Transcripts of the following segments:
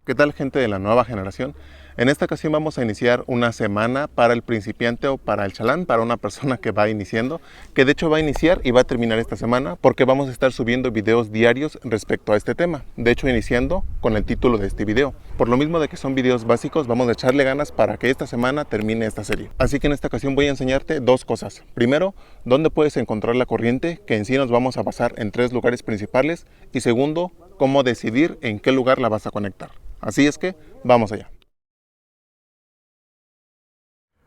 ¿Qué tal, gente de la nueva generación? En esta ocasión vamos a iniciar una semana para el principiante o para el chalán, para una persona que va iniciando, que de hecho va a iniciar y va a terminar esta semana porque vamos a estar subiendo videos diarios respecto a este tema. De hecho, iniciando con el título de este video. Por lo mismo de que son videos básicos, vamos a echarle ganas para que esta semana termine esta serie. Así que en esta ocasión voy a enseñarte dos cosas. Primero, dónde puedes encontrar la corriente, que en sí nos vamos a basar en 3 lugares principales. Y segundo, cómo decidir en qué lugar la vas a conectar. Así es que, vamos allá.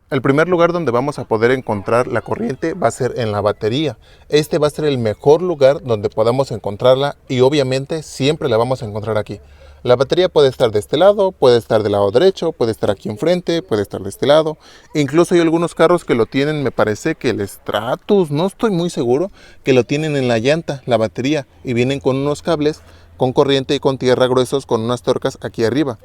El primer lugar donde vamos a poder encontrar la corriente va a ser en la batería. Este va a ser el mejor lugar donde podamos encontrarla y obviamente siempre la vamos a encontrar aquí. La batería puede estar de este lado, puede estar del lado derecho, puede estar aquí enfrente, puede estar de este lado. Incluso hay algunos carros que lo tienen, me parece que el Stratus, no estoy muy seguro, que lo tienen en la llanta, la batería, y vienen con unos cables con corriente y con tierra gruesos con unas tuercas aquí arriba.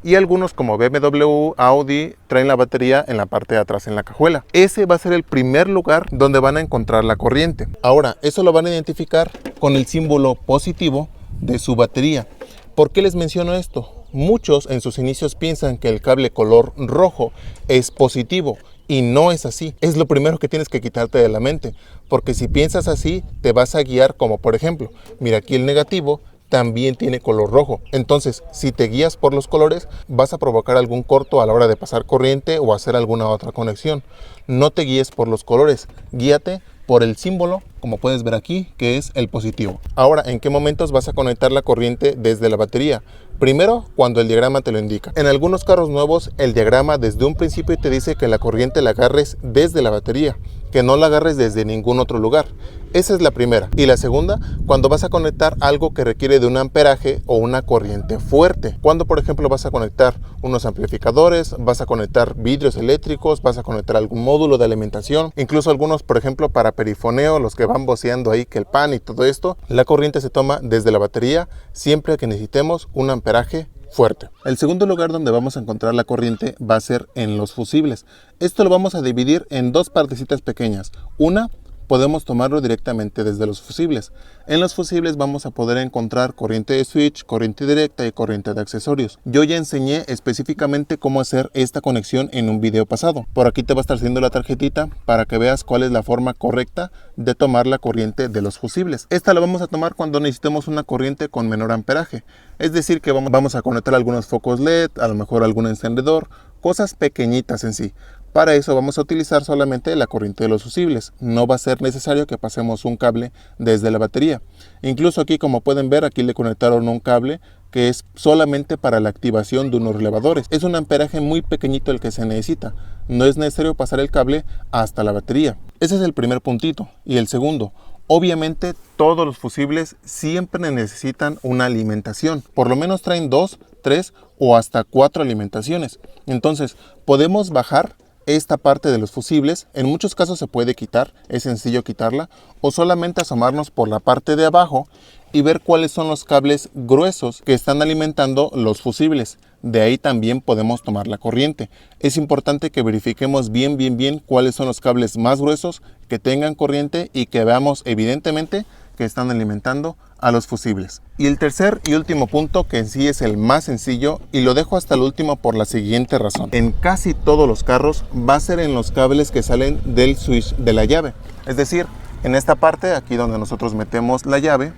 Y algunos como BMW, Audi, traen la batería en la parte de atrás en la cajuela. Ese va a ser el primer lugar donde van a encontrar la corriente. Ahora, eso lo van a identificar con el símbolo positivo de su batería. ¿Por qué les menciono esto? Muchos en sus inicios piensan que el cable color rojo es positivo. Y no es así. Es lo primero que tienes que quitarte de la mente. Porque si piensas así, te vas a guiar como por ejemplo, mira aquí el negativo también tiene color rojo. Entonces, si te guías por los colores, vas a provocar algún corto a la hora de pasar corriente o hacer alguna otra conexión. No te guíes por los colores, guíate por el símbolo, como puedes ver aquí, que es el positivo. Ahora, ¿en qué momentos vas a conectar la corriente desde la batería? Primero, cuando el diagrama te lo indica. En algunos carros nuevos, el diagrama desde un principio te dice que la corriente la agarres desde la batería, que no la agarres desde ningún otro lugar. Esa es la primera. Y la segunda, cuando vas a conectar algo que requiere de un amperaje o una corriente fuerte. Cuando, por ejemplo, vas a conectar unos amplificadores, vas a conectar vidrios eléctricos, vas a conectar algún módulo de alimentación, incluso algunos, por ejemplo, para perifoneo, los que van voceando ahí que el pan y todo esto, la corriente se toma desde la batería siempre que necesitemos un amperaje fuerte. El segundo lugar donde vamos a encontrar la corriente va a ser en los fusibles. Esto lo vamos a dividir en dos partecitas pequeñas. Una, podemos tomarlo directamente desde los fusibles. En los fusibles vamos a poder encontrar corriente de switch, corriente directa y corriente de accesorios. Yo ya enseñé específicamente cómo hacer esta conexión en un video pasado. Por aquí te va a estar haciendo la tarjetita para que veas cuál es la forma correcta de tomar la corriente de los fusibles. Esta la vamos a tomar cuando necesitemos una corriente con menor amperaje. Es decir, que vamos a conectar algunos focos LED, a lo mejor algún encendedor, cosas pequeñitas en sí. Para eso vamos a utilizar solamente la corriente de los fusibles. No va a ser necesario que pasemos un cable desde la batería. Incluso aquí, como pueden ver, aquí le conectaron un cable que es solamente para la activación de unos relevadores. Es un amperaje muy pequeñito el que se necesita. No es necesario pasar el cable hasta la batería. Ese es el primer puntito. Y el segundo, obviamente todos los fusibles siempre necesitan una alimentación. Por lo menos traen 2, 3 o hasta 4 alimentaciones. Entonces, podemos bajar esta parte de los fusibles. En muchos casos se puede quitar, es sencillo quitarla, o solamente asomarnos por la parte de abajo y ver cuáles son los cables gruesos que están alimentando los fusibles. De ahí también podemos tomar la corriente. Es importante que verifiquemos bien cuáles son los cables más gruesos que tengan corriente y que veamos evidentemente que están alimentando a los fusibles. Y el tercer y último punto, que en sí es el más sencillo, y lo dejo hasta el último por la siguiente razón. En casi todos los carros va a ser en los cables que salen del switch de la llave. Es decir, en esta parte, aquí donde nosotros metemos la llave,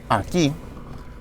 aquí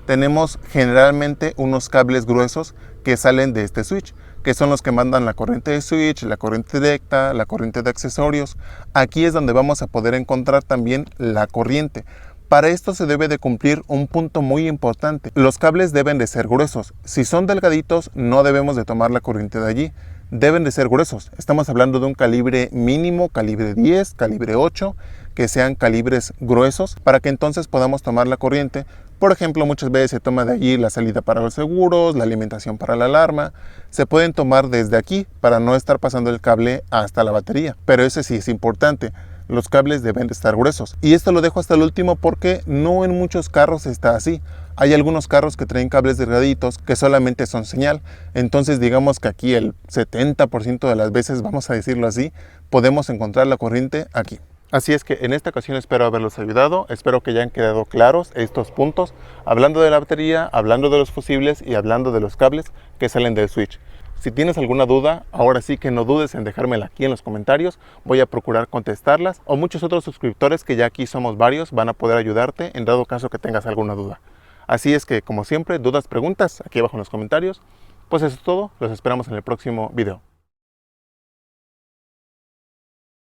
tenemos generalmente unos cables gruesos que salen de este switch, que son los que mandan la corriente de switch, la corriente directa, la corriente de accesorios. Aquí es donde vamos a poder encontrar también la corriente. Para esto se debe de cumplir un punto muy importante. Los cables deben de ser gruesos. Si son delgaditos, no debemos de tomar la corriente de allí. Deben de ser gruesos. Estamos hablando de un calibre mínimo, calibre 10, calibre 8, que sean calibres gruesos para que entonces podamos tomar la corriente. Por ejemplo, muchas veces se toma de allí la salida para los seguros, la alimentación para la alarma. Se pueden tomar desde aquí para no estar pasando el cable hasta la batería. Pero ese sí es importante. Los cables deben de estar gruesos. Y esto lo dejo hasta el último porque no en muchos carros está así. Hay algunos carros que traen cables delgaditos que solamente son señal. Entonces digamos que aquí el 70% de las veces, vamos a decirlo así, podemos encontrar la corriente aquí. Así es que en esta ocasión espero haberlos ayudado, espero que ya han quedado claros estos puntos, hablando de la batería, hablando de los fusibles y hablando de los cables que salen del switch. Si tienes alguna duda, ahora sí que no dudes en dejármela aquí en los comentarios, voy a procurar contestarlas, o muchos otros suscriptores que ya aquí somos varios van a poder ayudarte en dado caso que tengas alguna duda. Así es que, como siempre, dudas, preguntas, aquí abajo en los comentarios. Pues eso es todo, los esperamos en el próximo video.